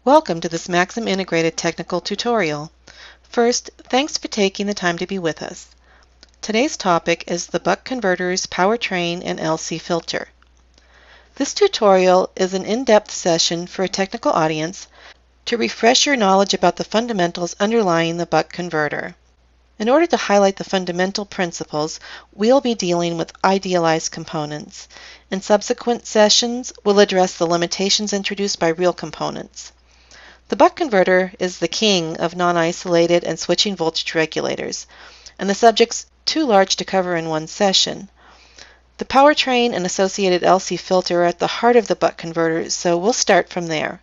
Welcome to this Maxim Integrated Technical Tutorial. First, thanks for taking the time to be with us. Today's topic is the buck converters, powertrain, and LC filter. This tutorial is an in-depth session for a technical audience to refresh your knowledge about the fundamentals underlying the buck converter. In order to highlight the fundamental principles, we'll be dealing with idealized components. In subsequent sessions, we'll address the limitations introduced by real components. The buck converter is the king of non-isolated and switching voltage regulators, and the subject's too large to cover in one session. The powertrain and associated LC filter are at the heart of the buck converter, so we'll start from there.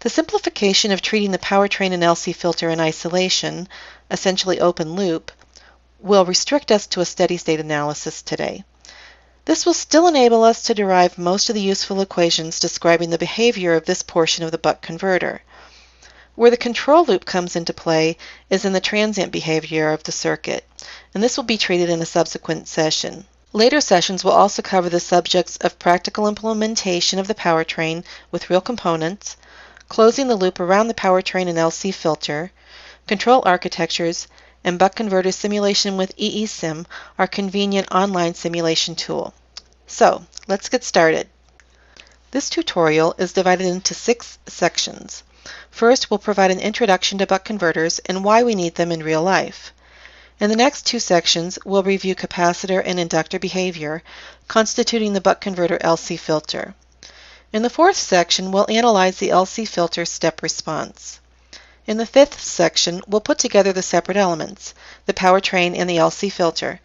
The simplification of treating the powertrain and LC filter in isolation, essentially open loop, will restrict us to a steady state analysis today. This will still enable us to derive most of the useful equations describing the behavior of this portion of the buck converter. Where the control loop comes into play is in the transient behavior of the circuit, and this will be treated in a subsequent session. Later sessions will also cover the subjects of practical implementation of the powertrain with real components, closing the loop around the powertrain and LC filter, control architectures, and buck converter simulation with EESIM, our convenient online simulation tool. So, let's get started. This tutorial is divided into 6 sections. First, we'll provide an introduction to buck converters and why we need them in real life. In the next 2 sections, we'll review capacitor and inductor behavior, constituting the buck converter LC filter. In the 4th section, we'll analyze the LC filter step response. In the 5th section, we'll put together the separate elements, the powertrain and the LC filter,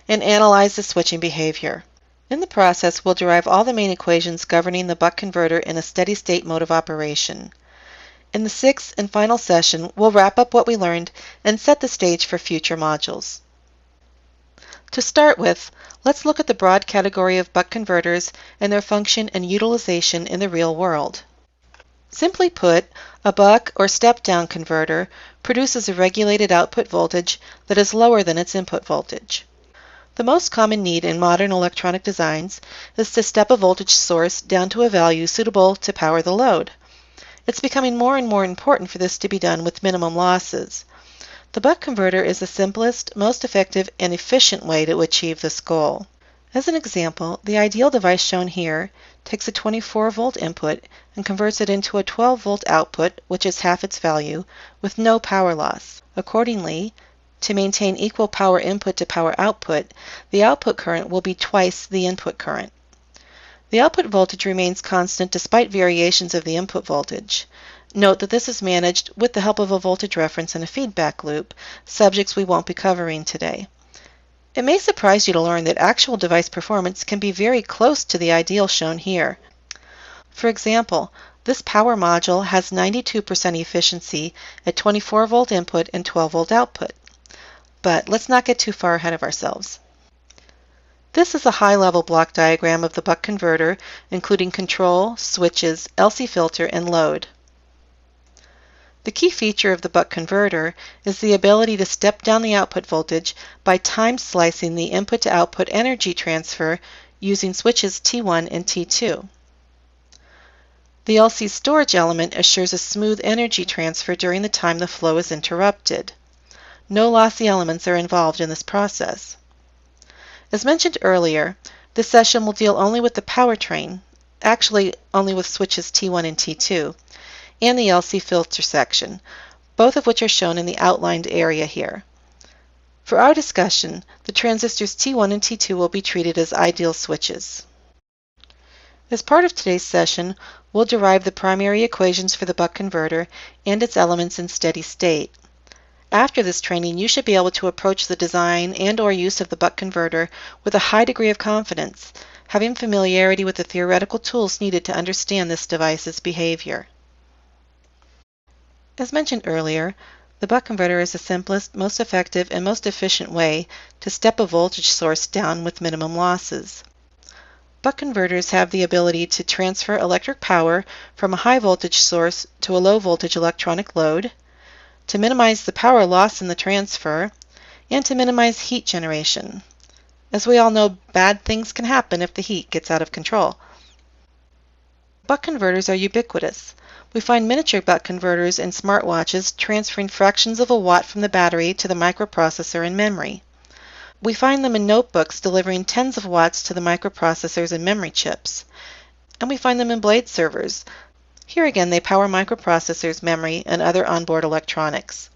and analyze the switching behavior. In the process, we'll derive all the main equations governing the buck converter in a steady-state mode of operation. In the 6th and final session, we'll wrap up what we learned and set the stage for future modules. To start with, let's look at the broad category of buck converters and their function and utilization in the real world. Simply put, a buck or step-down converter produces a regulated output voltage that is lower than its input voltage. The most common need in modern electronic designs is to step a voltage source down to a value suitable to power the load. It's becoming more and more important for this to be done with minimum losses. The buck converter is the simplest, most effective, and efficient way to achieve this goal. As an example, the ideal device shown here takes a 24-volt input and converts it into a 12-volt output, which is half its value, with no power loss. Accordingly, to maintain equal power input to power output, the output current will be twice the input current. The output voltage remains constant despite variations of the input voltage. Note that this is managed with the help of a voltage reference and a feedback loop, subjects we won't be covering today. It may surprise you to learn that actual device performance can be very close to the ideal shown here. For example, this power module has 92% efficiency at 24-volt input and 12-volt output. But let's not get too far ahead of ourselves. This is a high-level block diagram of the buck converter, including control, switches, LC filter, and load. The key feature of the buck converter is the ability to step down the output voltage by time slicing the input to output energy transfer using switches T1 and T2. The LC storage element assures a smooth energy transfer during the time the flow is interrupted. No lossy elements are involved in this process. As mentioned earlier, this session will deal only with the powertrain, actually only with switches T1 and T2, and the LC filter section, both of which are shown in the outlined area here. For our discussion, the transistors T1 and T2 will be treated as ideal switches. As part of today's session, we'll derive the primary equations for the buck converter and its elements in steady state. After this training, you should be able to approach the design and/or use of the buck converter with a high degree of confidence, having familiarity with the theoretical tools needed to understand this device's behavior. As mentioned earlier, the buck converter is the simplest, most effective, and most efficient way to step a voltage source down with minimum losses. Buck converters have the ability to transfer electric power from a high voltage source to a low voltage electronic load, to minimize the power loss in the transfer, and to minimize heat generation. As we all know, bad things can happen if the heat gets out of control. Buck converters are ubiquitous, We find miniature buck converters in smartwatches transferring fractions of a watt from the battery to the microprocessor and memory. We find them in notebooks delivering tens of watts to the microprocessors and memory chips. And we find them in blade servers. Here again, they power microprocessors, memory, and other onboard electronics.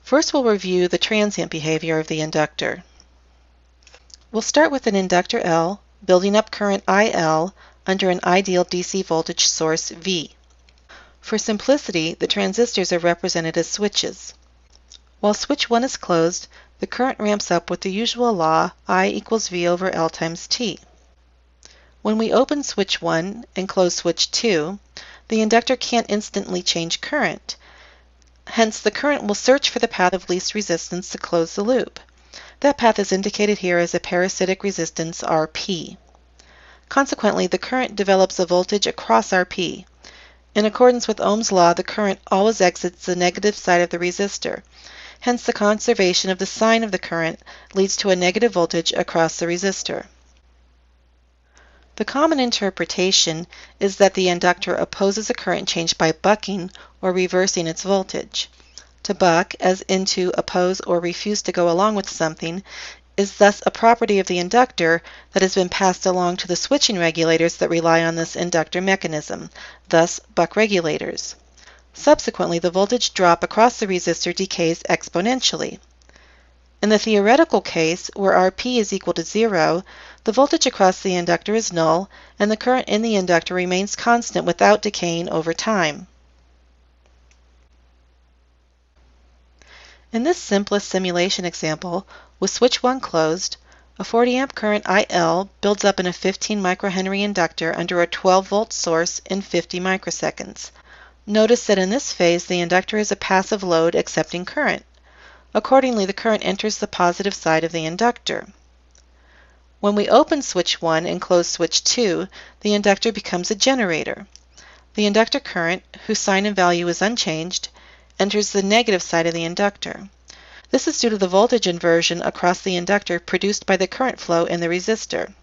First, we'll review the transient behavior of the inductor. We'll start with an inductor L, building up current IL under an ideal DC voltage source V. For simplicity, the transistors are represented as switches. While switch 1 is closed, the current ramps up with the usual law I equals V over L times T. When we open switch 1 and close switch 2, the inductor can't instantly change current. Hence, the current will search for the path of least resistance to close the loop. That path is indicated here as a parasitic resistance Rp. Consequently, the current develops a voltage across Rp. In accordance with Ohm's law, the current always exits the negative side of the resistor. Hence, the conservation of the sign of the current leads to a negative voltage across the resistor. The common interpretation is that the inductor opposes a current change by bucking or reversing its voltage. To buck, as in to oppose or refuse to go along with something, is thus a property of the inductor that has been passed along to the switching regulators that rely on this inductor mechanism, thus buck regulators. Subsequently, the voltage drop across the resistor decays exponentially. In the theoretical case, where Rp is equal to 0, the voltage across the inductor is null, and the current in the inductor remains constant without decaying over time. In this simplest simulation example, with switch 1 closed, a 40 amp current IL builds up in a 15 microhenry inductor under a 12 volt source in 50 microseconds. Notice that in this phase the inductor is a passive load accepting current. Accordingly, the current enters the positive side of the inductor. When we open switch 1 and close switch 2, the inductor becomes a generator. The inductor current, whose sign and value is unchanged, enters the negative side of the inductor. This is due to the voltage inversion across the inductor produced by the current flow in the resistor.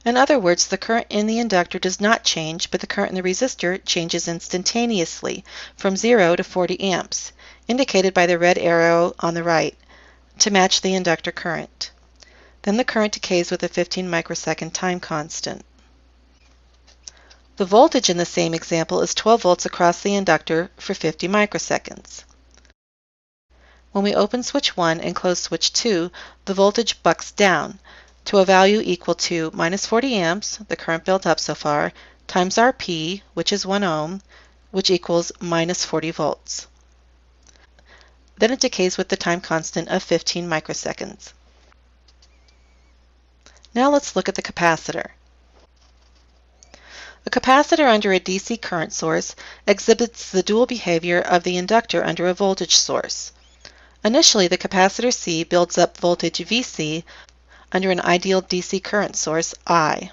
In other words, the current in the inductor does not change, but the current in the resistor changes instantaneously from 0 to 40 amps, indicated by the red arrow on the right, to match the inductor current. Then the current decays with a 15 microsecond time constant. The voltage in the same example is 12 volts across the inductor for 50 microseconds. When we open switch 1 and close switch 2, the voltage bucks down to a value equal to minus 40 amps, the current built up so far, times Rp, which is 1 ohm, which equals minus 40 volts. Then it decays with the time constant of 15 microseconds. Now let's look at the capacitor. A capacitor under a DC current source exhibits the dual behavior of the inductor under a voltage source. Initially, the capacitor C builds up voltage Vc under an ideal DC current source I.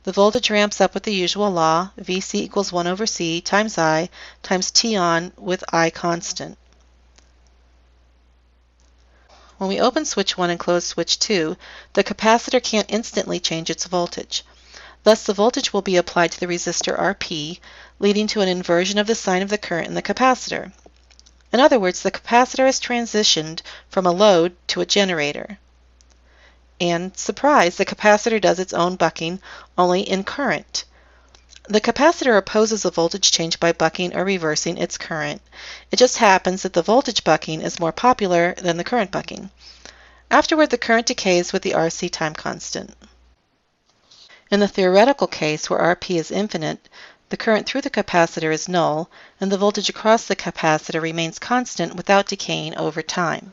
The voltage ramps up with the usual law, Vc equals 1 over C times I times T on with I constant. When we open switch 1 and close switch 2, the capacitor can't instantly change its voltage. Thus, the voltage will be applied to the resistor Rp, leading to an inversion of the sign of the current in the capacitor. In other words, the capacitor has transitioned from a load to a generator. And, surprise, the capacitor does its own bucking, only in current. The capacitor opposes a voltage change by bucking or reversing its current. It just happens that the voltage bucking is more popular than the current bucking. Afterward, the current decays with the RC time constant. In the theoretical case, where Rp is infinite, the current through the capacitor is null, and the voltage across the capacitor remains constant without decaying over time.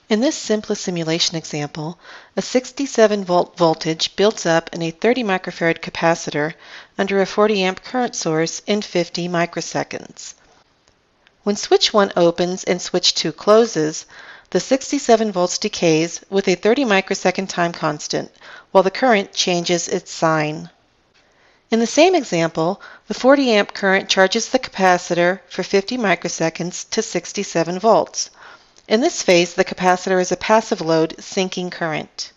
In this simplest simulation example, a 67-volt voltage builds up in a 30 microfarad capacitor under a 40 amp current source in 50 microseconds. When switch 1 opens and switch 2 closes, the 67 volts decays with a 30 microsecond time constant, while the current changes its sign. In the same example, the 40 amp current charges the capacitor for 50 microseconds to 67 volts. In this phase, the capacitor is a passive load sinking current.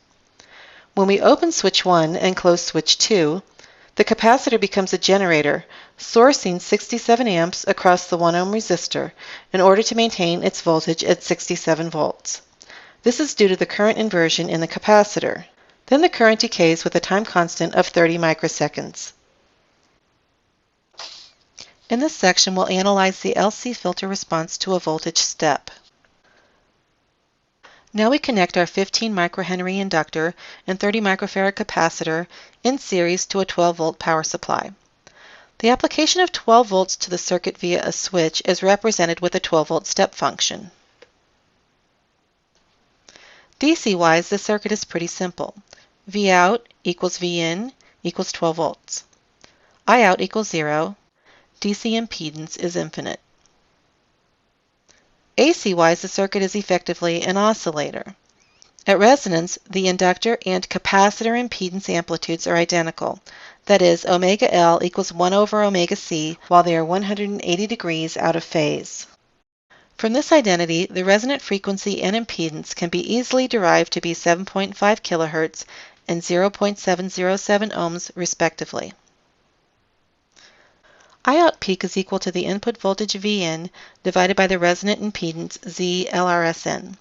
When we open switch 1 and close switch 2, The capacitor becomes a generator, sourcing 67 amps across the 1 ohm resistor in order to maintain its voltage at 67 volts. This is due to the current inversion in the capacitor. Then the current decays with a time constant of 30 microseconds. In this section, we'll analyze the LC filter response to a voltage step. Now we connect our 15 microhenry inductor and 30 microfarad capacitor in series to a 12-volt power supply. The application of 12 volts to the circuit via a switch is represented with a 12-volt step function. DC-wise, the circuit is pretty simple. Vout equals Vin equals 12 volts. Iout equals 0. DC impedance is infinite. AC-wise, the circuit is effectively an oscillator. At resonance, the inductor and capacitor impedance amplitudes are identical. That is, omega L equals 1 over omega C, while they are 180 degrees out of phase. From this identity, the resonant frequency and impedance can be easily derived to be 7.5 kHz and 0.707 ohms, respectively. Iout peak is equal to the input voltage Vin divided by the resonant impedance Z LRSN.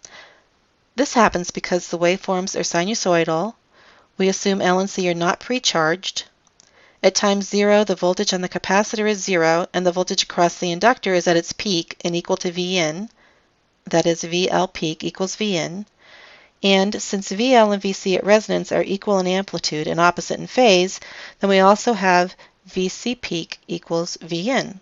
This happens because the waveforms are sinusoidal. We assume L and C are not pre-charged. At time 0, the voltage on the capacitor is 0, and the voltage across the inductor is at its peak and equal to Vin. That is, VL peak equals Vin. And since VL and VC at resonance are equal in amplitude and opposite in phase, then we also have VC peak equals Vin.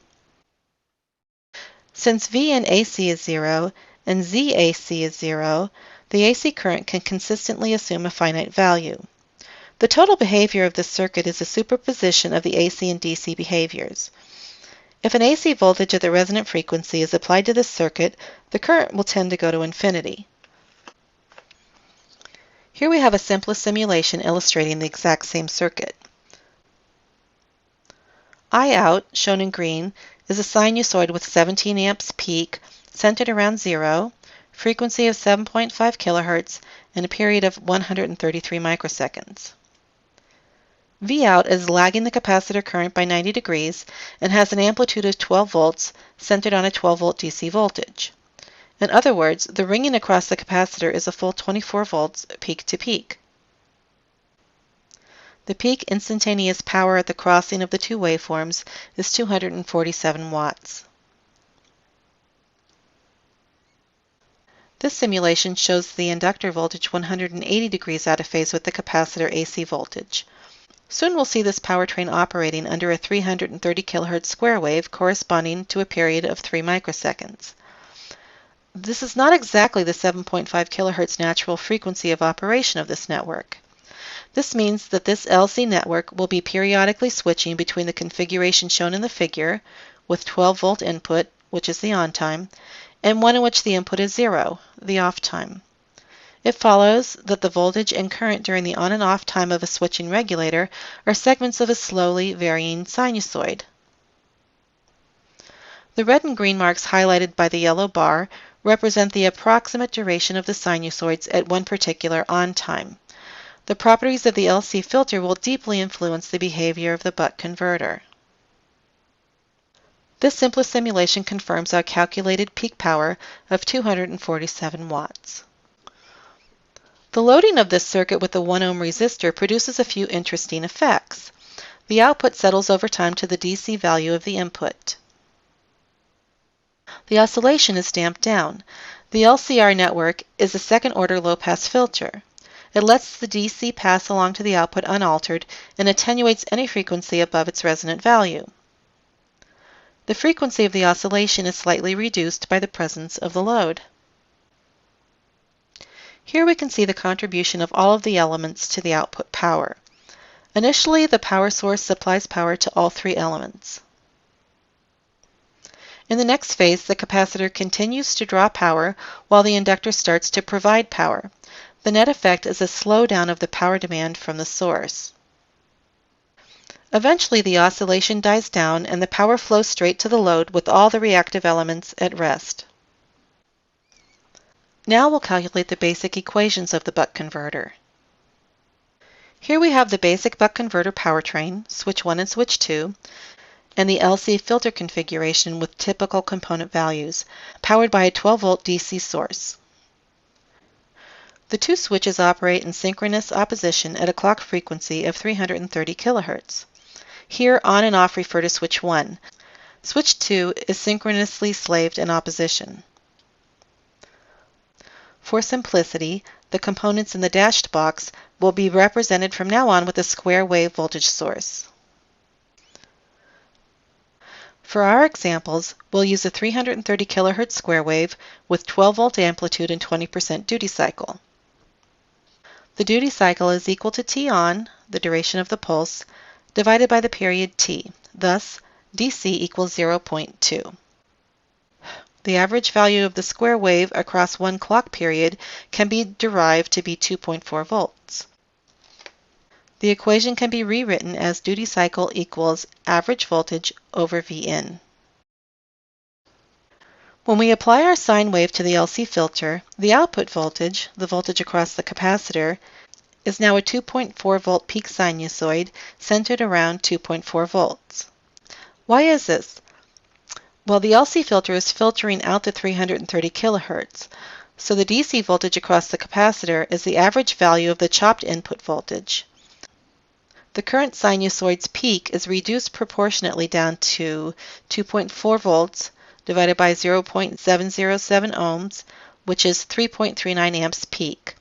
Since Vin AC is 0 and ZAC is 0, the AC current can consistently assume a finite value. The total behavior of this circuit is a superposition of the AC and DC behaviors. If an AC voltage at the resonant frequency is applied to this circuit, the current will tend to go to infinity. Here we have a simplest simulation illustrating the exact same circuit. Iout, shown in green, is a sinusoid with 17 amps peak, centered around 0, frequency of 7.5 kHz, and a period of 133 microseconds. Vout is lagging the capacitor current by 90 degrees and has an amplitude of 12 volts, centered on a 12-volt DC voltage. In other words, the ringing across the capacitor is a full 24 volts peak to peak. The peak instantaneous power at the crossing of the two waveforms is 247 watts. This simulation shows the inductor voltage 180 degrees out of phase with the capacitor AC voltage. Soon we'll see this powertrain operating under a 330 kHz square wave corresponding to a period of 3 microseconds. This is not exactly the 7.5 kHz natural frequency of operation of this network. This means that this LC network will be periodically switching between the configuration shown in the figure, with 12-volt input, which is the on time, and one in which the input is 0, the off time. It follows that the voltage and current during the on and off time of a switching regulator are segments of a slowly varying sinusoid. The red and green marks highlighted by the yellow bar represent the approximate duration of the sinusoids at one particular on time. The properties of the LC filter will deeply influence the behavior of the buck converter. This simplest simulation confirms our calculated peak power of 247 watts. The loading of this circuit with the 1 ohm resistor produces a few interesting effects. The output settles over time to the DC value of the input. The oscillation is damped down. The LCR network is a second-order low-pass filter. It lets the DC pass along to the output unaltered and attenuates any frequency above its resonant value. The frequency of the oscillation is slightly reduced by the presence of the load. Here we can see the contribution of all of the elements to the output power. Initially, the power source supplies power to all three elements. In the next phase, the capacitor continues to draw power while the inductor starts to provide power. The net effect is a slowdown of the power demand from the source. Eventually, the oscillation dies down and the power flows straight to the load with all the reactive elements at rest. Now we'll calculate the basic equations of the buck converter. Here we have the basic buck converter powertrain, switch 1 and switch 2, and the LC filter configuration with typical component values, powered by a 12-volt DC source. The two switches operate in synchronous opposition at a clock frequency of 330 kHz. Here, on and off refer to switch 1. Switch 2 is synchronously slaved in opposition. For simplicity, the components in the dashed box will be represented from now on with a square wave voltage source. For our examples, we'll use a 330 kHz square wave with 12-volt amplitude and 20% duty cycle. The duty cycle is equal to T on, the duration of the pulse, divided by the period T. Thus, DC equals 0.2. The average value of the square wave across one clock period can be derived to be 2.4 volts. The equation can be rewritten as duty cycle equals average voltage over Vin. When we apply our sine wave to the LC filter, the output voltage, the voltage across the capacitor, is now a 2.4 volt peak sinusoid centered around 2.4 volts. Why is this? Well, the LC filter is filtering out the 330 kHz, so the DC voltage across the capacitor is the average value of the chopped input voltage. The current sinusoid's peak is reduced proportionately down to 2.4 volts divided by 0.707 ohms, which is 3.39 amps peak,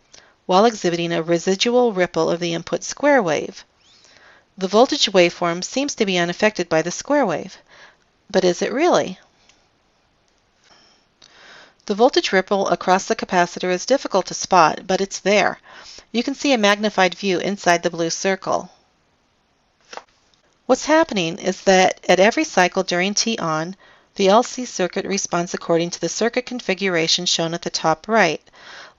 while exhibiting a residual ripple of the input square wave. The voltage waveform seems to be unaffected by the square wave, but is it really? The voltage ripple across the capacitor is difficult to spot, but it's there. You can see a magnified view inside the blue circle. What's happening is that at every cycle during T on, the LC circuit responds according to the circuit configuration shown at the top right,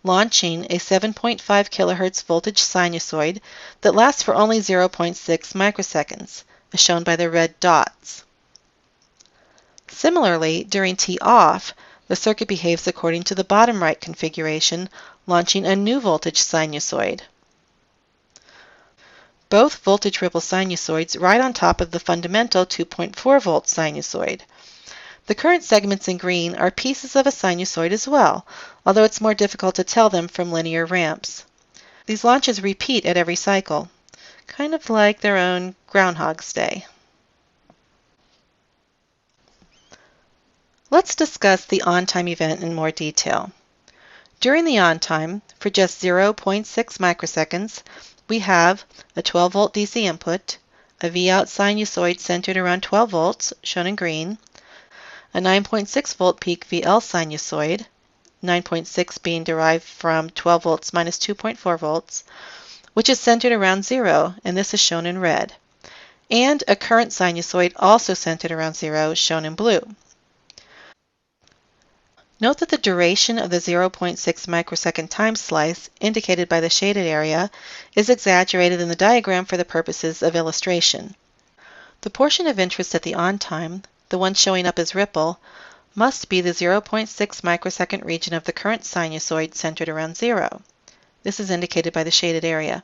launching a 7.5 kHz voltage sinusoid that lasts for only 0.6 microseconds, as shown by the red dots. Similarly, during T off, the circuit behaves according to the bottom right configuration, launching a new voltage sinusoid. Both voltage ripple sinusoids ride on top of the fundamental 2.4 volt sinusoid. The current segments in green are pieces of a sinusoid as well, although it's more difficult to tell them from linear ramps. These launches repeat at every cycle, kind of like their own Groundhog's Day. Let's discuss the on-time event in more detail. During the on-time, for just 0.6 microseconds, we have a 12-volt DC input, a V-out sinusoid centered around 12 volts, shown in green, a 9.6 volt peak VL sinusoid, 9.6 being derived from 12 volts minus 2.4 volts, which is centered around 0, and this is shown in red, and a current sinusoid also centered around 0, shown in blue. Note that the duration of the 0.6 microsecond time slice, indicated by the shaded area, is exaggerated in the diagram for the purposes of illustration. The portion of interest at the on time, the one showing up as ripple, must be the 0.6 microsecond region of the current sinusoid centered around 0. This is indicated by the shaded area,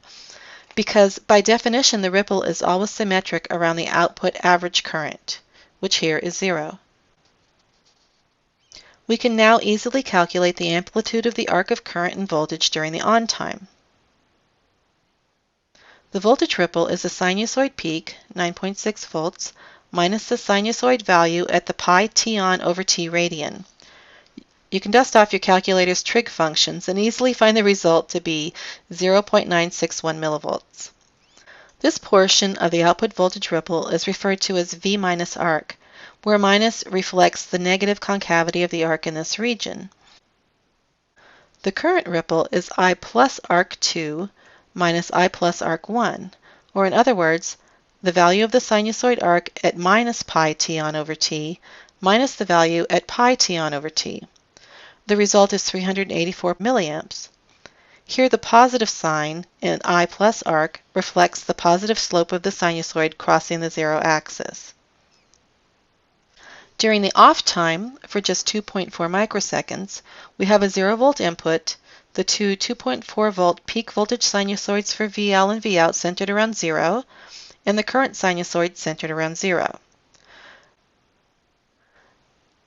because by definition the ripple is always symmetric around the output average current, which here is 0. We can now easily calculate the amplitude of the arc of current and voltage during the on time. The voltage ripple is the sinusoid peak, 9.6 volts, minus the sinusoid value at the pi t on over t radian. You can dust off your calculator's trig functions and easily find the result to be 0.961 millivolts. This portion of the output voltage ripple is referred to as V minus arc, where minus reflects the negative concavity of the arc in this region. The current ripple is I plus arc 2 minus I plus arc 1, or in other words, the value of the sinusoid arc at minus pi t on over t minus the value at pi t on over t. The result is 384 milliamps. Here the positive sign in I plus arc reflects the positive slope of the sinusoid crossing the 0 axis. During the off time, for just 2.4 microseconds, we have a 0 volt input, the two 2.4 volt peak voltage sinusoids for VL and Vout centered around 0, and the current sinusoid centered around 0.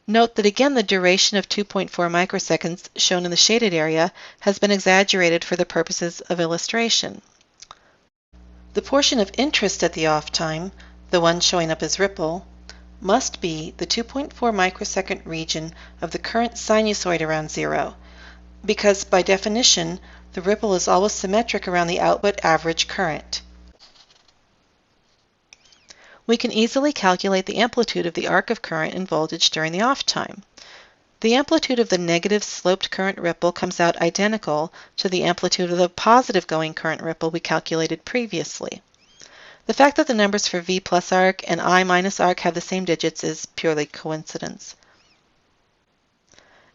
Note that again the duration of 2.4 microseconds shown in the shaded area has been exaggerated for the purposes of illustration. The portion of interest at the off time, the one showing up as ripple, must be the 2.4 microsecond region of the current sinusoid around 0, because by definition the ripple is always symmetric around the output average current. We can easily calculate the amplitude of the arc of current and voltage during the off time. The amplitude of the negative sloped current ripple comes out identical to the amplitude of the positive going current ripple we calculated previously. The fact that the numbers for V plus arc and I minus arc have the same digits is purely coincidence.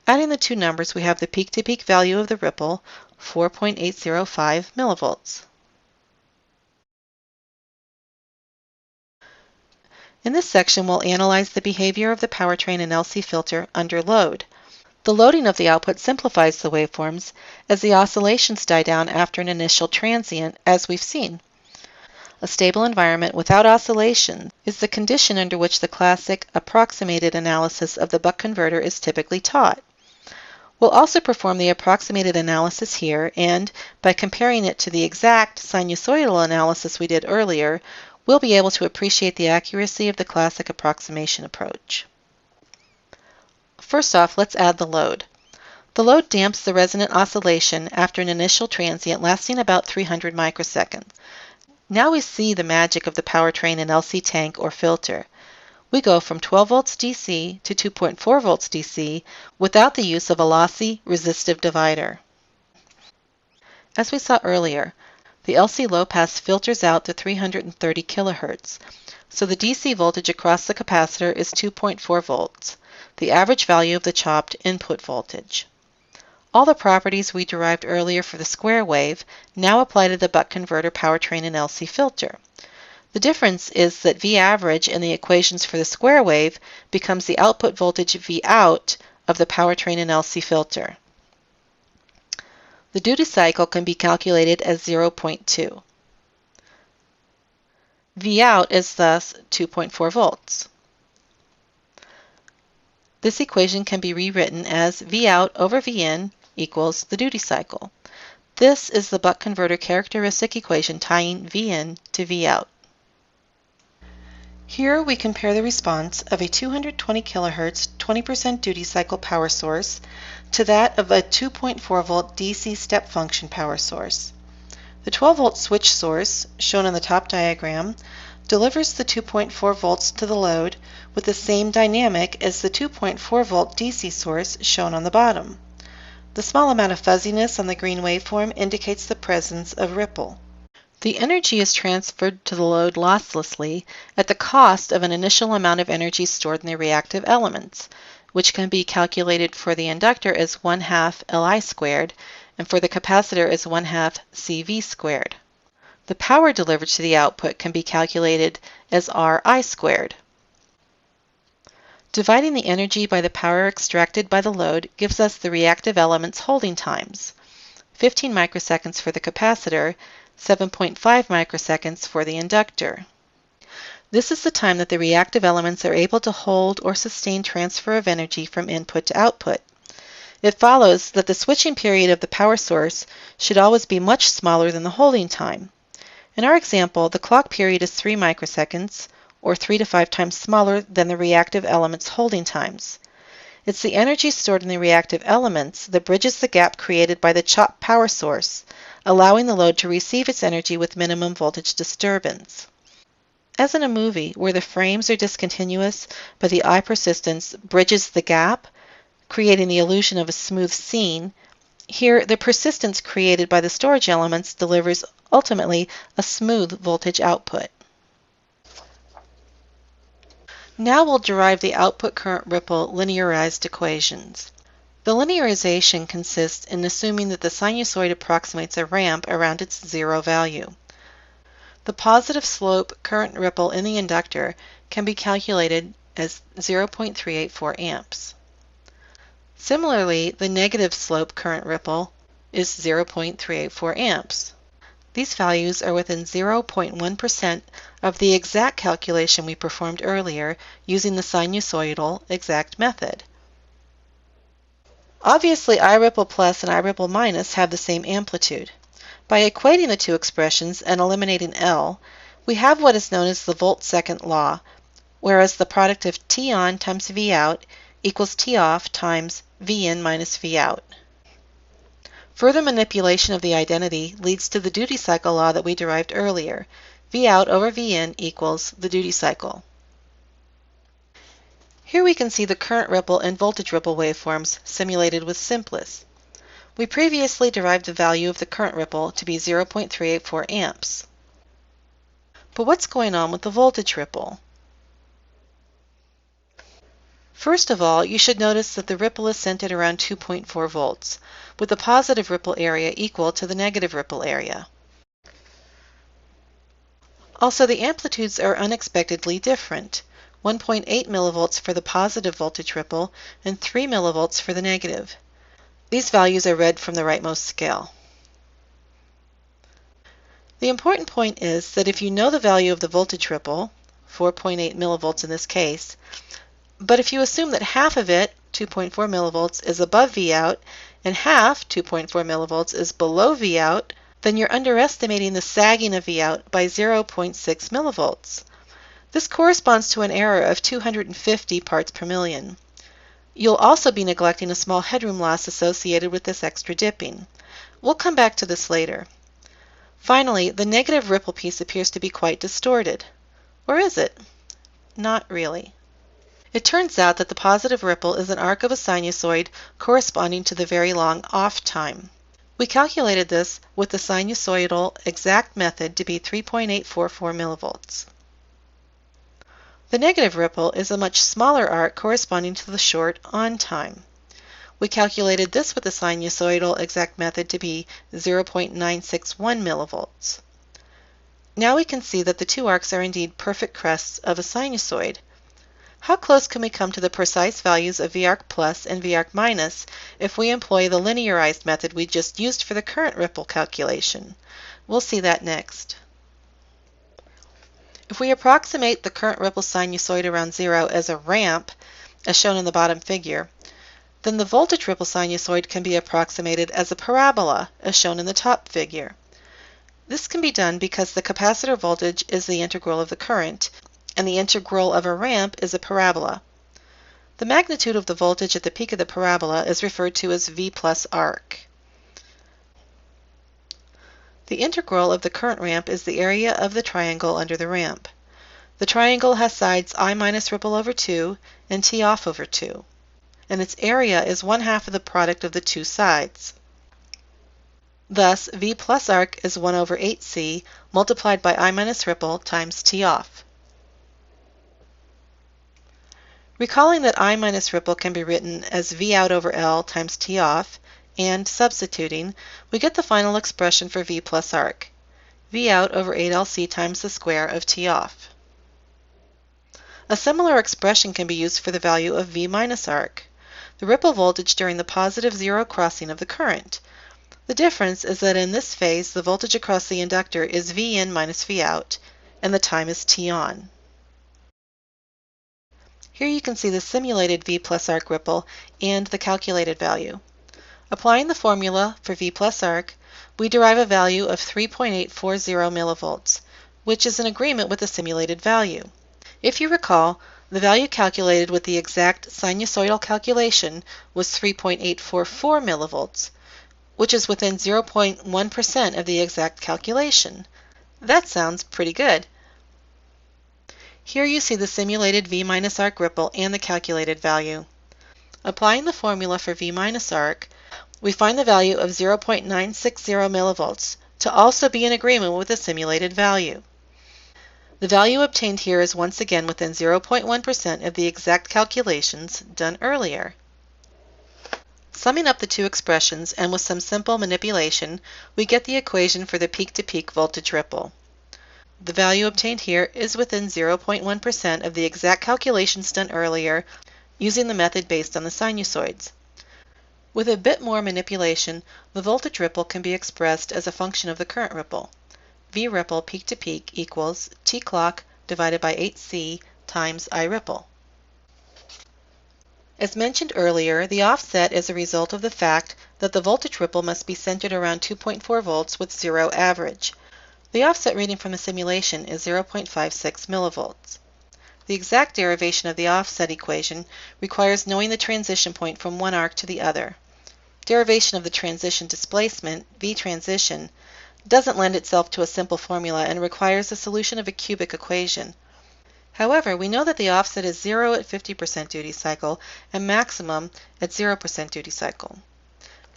Adding the two numbers, we have the peak-to-peak value of the ripple, 4.805 millivolts. In this section, we'll analyze the behavior of the powertrain and LC filter under load. The loading of the output simplifies the waveforms as the oscillations die down after an initial transient, as we've seen. A stable environment without oscillation is the condition under which the classic approximated analysis of the buck converter is typically taught. We'll also perform the approximated analysis here, and by comparing it to the exact sinusoidal analysis we did earlier, we'll be able to appreciate the accuracy of the classic approximation approach. First off, let's add the load. The load damps the resonant oscillation after an initial transient lasting about 300 microseconds. Now we see the magic of the powertrain and LC tank or filter. We go from 12 volts DC to 2.4 volts DC without the use of a lossy resistive divider. As we saw earlier, the LC low-pass filters out to 330 kilohertz, so the DC voltage across the capacitor is 2.4 volts, the average value of the chopped input voltage. All the properties we derived earlier for the square wave now apply to the buck converter powertrain and LC filter. The difference is that V average in the equations for the square wave becomes the output voltage V out of the powertrain and LC filter. The duty cycle can be calculated as 0.2. V out is thus 2.4 volts. This equation can be rewritten as V out over V in equals the duty cycle. This is the buck converter characteristic equation tying V in to V out. Here we compare the response of a 220 kHz 20% duty cycle power source to that of a 2.4 volt DC step function power source. The 12 volt switch source, shown in the top diagram, delivers the 2.4 volts to the load with the same dynamic as the 2.4 volt DC source shown on the bottom. The small amount of fuzziness on the green waveform indicates the presence of ripple. The energy is transferred to the load losslessly at the cost of an initial amount of energy stored in the reactive elements, which can be calculated for the inductor as 1/2 Li squared and for the capacitor as 1/2 CV squared. The power delivered to the output can be calculated as Ri squared. Dividing the energy by the power extracted by the load gives us the reactive element's holding times, 15 microseconds for the capacitor, 7.5 microseconds for the inductor. This is the time that the reactive elements are able to hold or sustain transfer of energy from input to output. It follows that the switching period of the power source should always be much smaller than the holding time. In our example, the clock period is 3 microseconds, or 3 to 5 times smaller than the reactive element's holding times. It's the energy stored in the reactive elements that bridges the gap created by the chopped power source, allowing the load to receive its energy with minimum voltage disturbance. As in a movie where the frames are discontinuous but the eye persistence bridges the gap, creating the illusion of a smooth scene, here the persistence created by the storage elements delivers ultimately a smooth voltage output. Now we'll derive the output current ripple linearized equations. The linearization consists in assuming that the sinusoid approximates a ramp around its zero value. The positive slope current ripple in the inductor can be calculated as 0.384 amps. Similarly, the negative slope current ripple is 0.384 amps. These values are within 0.1% of the exact calculation we performed earlier using the sinusoidal exact method. Obviously, I ripple plus and I ripple minus have the same amplitude. By equating the two expressions and eliminating L, we have what is known as the volt-second law, whereas the product of T on times V out equals T off times V in minus V out. Further manipulation of the identity leads to the duty cycle law that we derived earlier. V out over V in equals the duty cycle. Here we can see the current ripple and voltage ripple waveforms simulated with Simplest. We previously derived the value of the current ripple to be 0.384 amps. But what's going on with the voltage ripple? First of all, you should notice that the ripple is centered around 2.4 volts, with the positive ripple area equal to the negative ripple area. Also, the amplitudes are unexpectedly different, 1.8 millivolts for the positive voltage ripple and 3 millivolts for the negative. These values are read from the rightmost scale. The important point is that if you know the value of the voltage ripple, 4.8 millivolts in this case, but if you assume that half of it, 2.4 millivolts, is above V out and half, 2.4 millivolts, is below V out, then you're underestimating the sagging of V out by 0.6 millivolts. This corresponds to an error of 250 parts per million. You'll also be neglecting a small headroom loss associated with this extra dipping. We'll come back to this later. Finally, the negative ripple piece appears to be quite distorted. Or is it? Not really. It turns out that the positive ripple is an arc of a sinusoid corresponding to the very long off time. We calculated this with the sinusoidal exact method to be 3.844 millivolts. The negative ripple is a much smaller arc corresponding to the short on time. We calculated this with the sinusoidal exact method to be 0.961 millivolts. Now we can see that the two arcs are indeed perfect crests of a sinusoid. How close can we come to the precise values of V arc plus and V arc minus if we employ the linearized method we just used for the current ripple calculation? We'll see that next. If we approximate the current ripple sinusoid around zero as a ramp, as shown in the bottom figure, then the voltage ripple sinusoid can be approximated as a parabola, as shown in the top figure. This can be done because the capacitor voltage is the integral of the current, and the integral of a ramp is a parabola. The magnitude of the voltage at the peak of the parabola is referred to as V plus arc. The integral of the current ramp is the area of the triangle under the ramp. The triangle has sides I minus ripple over 2 and T off over 2, and its area is 1/2 of the product of the two sides. Thus, V plus arc is 1 over 8C multiplied by I minus ripple times T off. Recalling that I minus ripple can be written as V out over L times T off, and substituting, we get the final expression for V plus arc, V out over 8LC times the square of T off. A similar expression can be used for the value of V minus arc, the ripple voltage during the positive zero crossing of the current. The difference is that in this phase the voltage across the inductor is V in minus V out, and the time is T on. Here you can see the simulated V plus arc ripple and the calculated value. Applying the formula for V plus arc, we derive a value of 3.840 millivolts, which is in agreement with the simulated value. If you recall, the value calculated with the exact sinusoidal calculation was 3.844 millivolts, which is within 0.1% of the exact calculation. That sounds pretty good. Here you see the simulated V minus arc ripple and the calculated value. Applying the formula for V minus arc, we find the value of 0.960 millivolts to also be in agreement with the simulated value. The value obtained here is once again within 0.1% of the exact calculations done earlier. Summing up the two expressions and with some simple manipulation, we get the equation for the peak-to-peak voltage ripple. The value obtained here is within 0.1% of the exact calculations done earlier using the method based on the sinusoids. With a bit more manipulation, the voltage ripple can be expressed as a function of the current ripple. V ripple peak to peak equals T clock divided by 8C times I ripple. As mentioned earlier, the offset is a result of the fact that the voltage ripple must be centered around 2.4 volts with zero average. The offset reading from the simulation is 0.56 millivolts. The exact derivation of the offset equation requires knowing the transition point from one arc to the other. Derivation of the transition displacement, V transition, doesn't lend itself to a simple formula and requires the solution of a cubic equation. However, we know that the offset is 0 at 50% duty cycle and maximum at 0% duty cycle.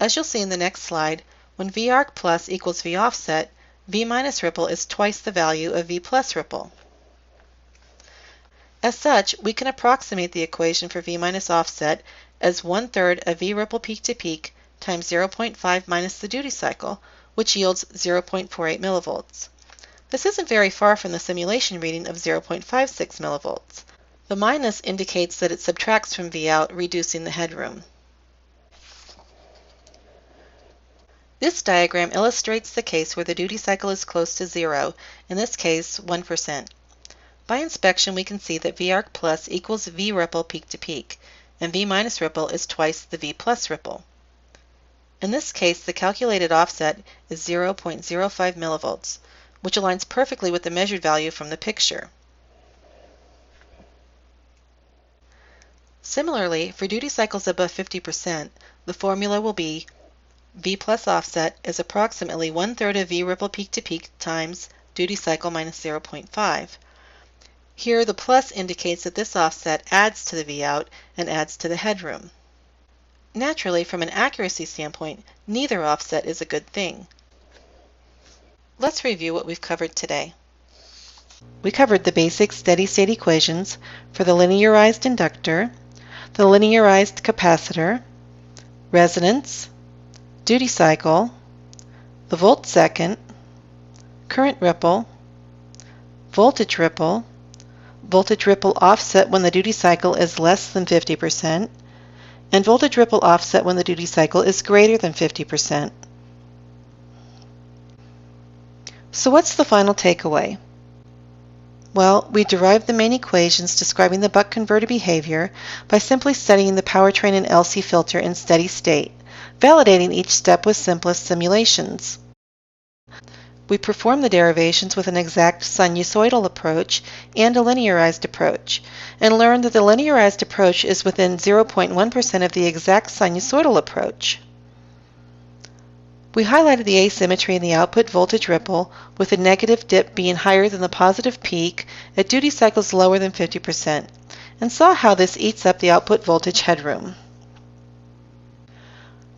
As you'll see in the next slide, when V arc plus equals V offset, V minus ripple is twice the value of V plus ripple. As such, we can approximate the equation for V minus offset as 1/3 of V ripple peak to peak times 0.5 minus the duty cycle, which yields 0.48 millivolts. This isn't very far from the simulation reading of 0.56 millivolts. The minus indicates that it subtracts from V out, reducing the headroom. This diagram illustrates the case where the duty cycle is close to zero, in this case 1%. By inspection, we can see that V arc plus equals V ripple peak to peak, and V minus ripple is twice the V plus ripple. In this case, the calculated offset is 0.05 millivolts, which aligns perfectly with the measured value from the picture. Similarly, for duty cycles above 50%, the formula will be V plus offset is approximately 1/3 of V ripple peak to peak times duty cycle minus 0.5. Here, the plus indicates that this offset adds to the V out and adds to the headroom. Naturally, from an accuracy standpoint, neither offset is a good thing. Let's review what we've covered today. We covered the basic steady-state equations for the linearized inductor, the linearized capacitor, resonance, duty cycle, the volt-second, current ripple, voltage ripple offset when the duty cycle is less than 50%, and voltage ripple offset when the duty cycle is greater than 50%. So what's the final takeaway? Well, we derived the main equations describing the buck converter behavior by simply studying the powertrain and LC filter in steady state, validating each step with simplest simulations. We performed the derivations with an exact sinusoidal approach and a linearized approach, and learned that the linearized approach is within 0.1% of the exact sinusoidal approach. We highlighted the asymmetry in the output voltage ripple, with the negative dip being higher than the positive peak at duty cycles lower than 50%, and saw how this eats up the output voltage headroom.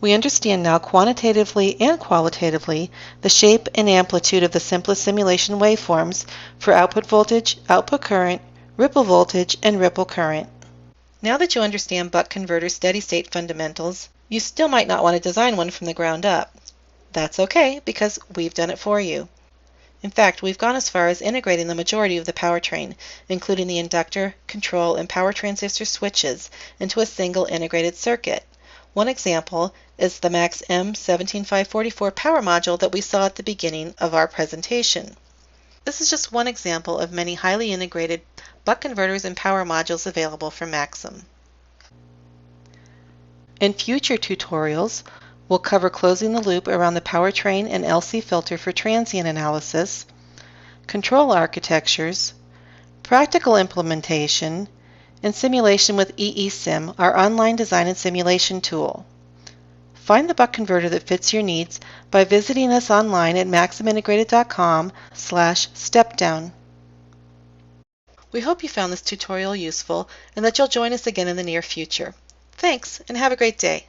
We understand now quantitatively and qualitatively the shape and amplitude of the simplest simulation waveforms for output voltage, output current, ripple voltage, and ripple current. Now that you understand buck converter steady-state fundamentals, you still might not want to design one from the ground up. That's okay, because we've done it for you. In fact, we've gone as far as integrating the majority of the powertrain, including the inductor, control, and power transistor switches, into a single integrated circuit. One example is the Max M17544 power module that we saw at the beginning of our presentation. This is just one example of many highly integrated buck converters and power modules available from Maxim. In future tutorials, we'll cover closing the loop around the powertrain and LC filter for transient analysis, control architectures, practical implementation, and simulation with EESIM, our online design and simulation tool. Find the buck converter that fits your needs by visiting us online at maximintegrated.com/stepdown. We hope you found this tutorial useful and that you'll join us again in the near future. Thanks, and have a great day.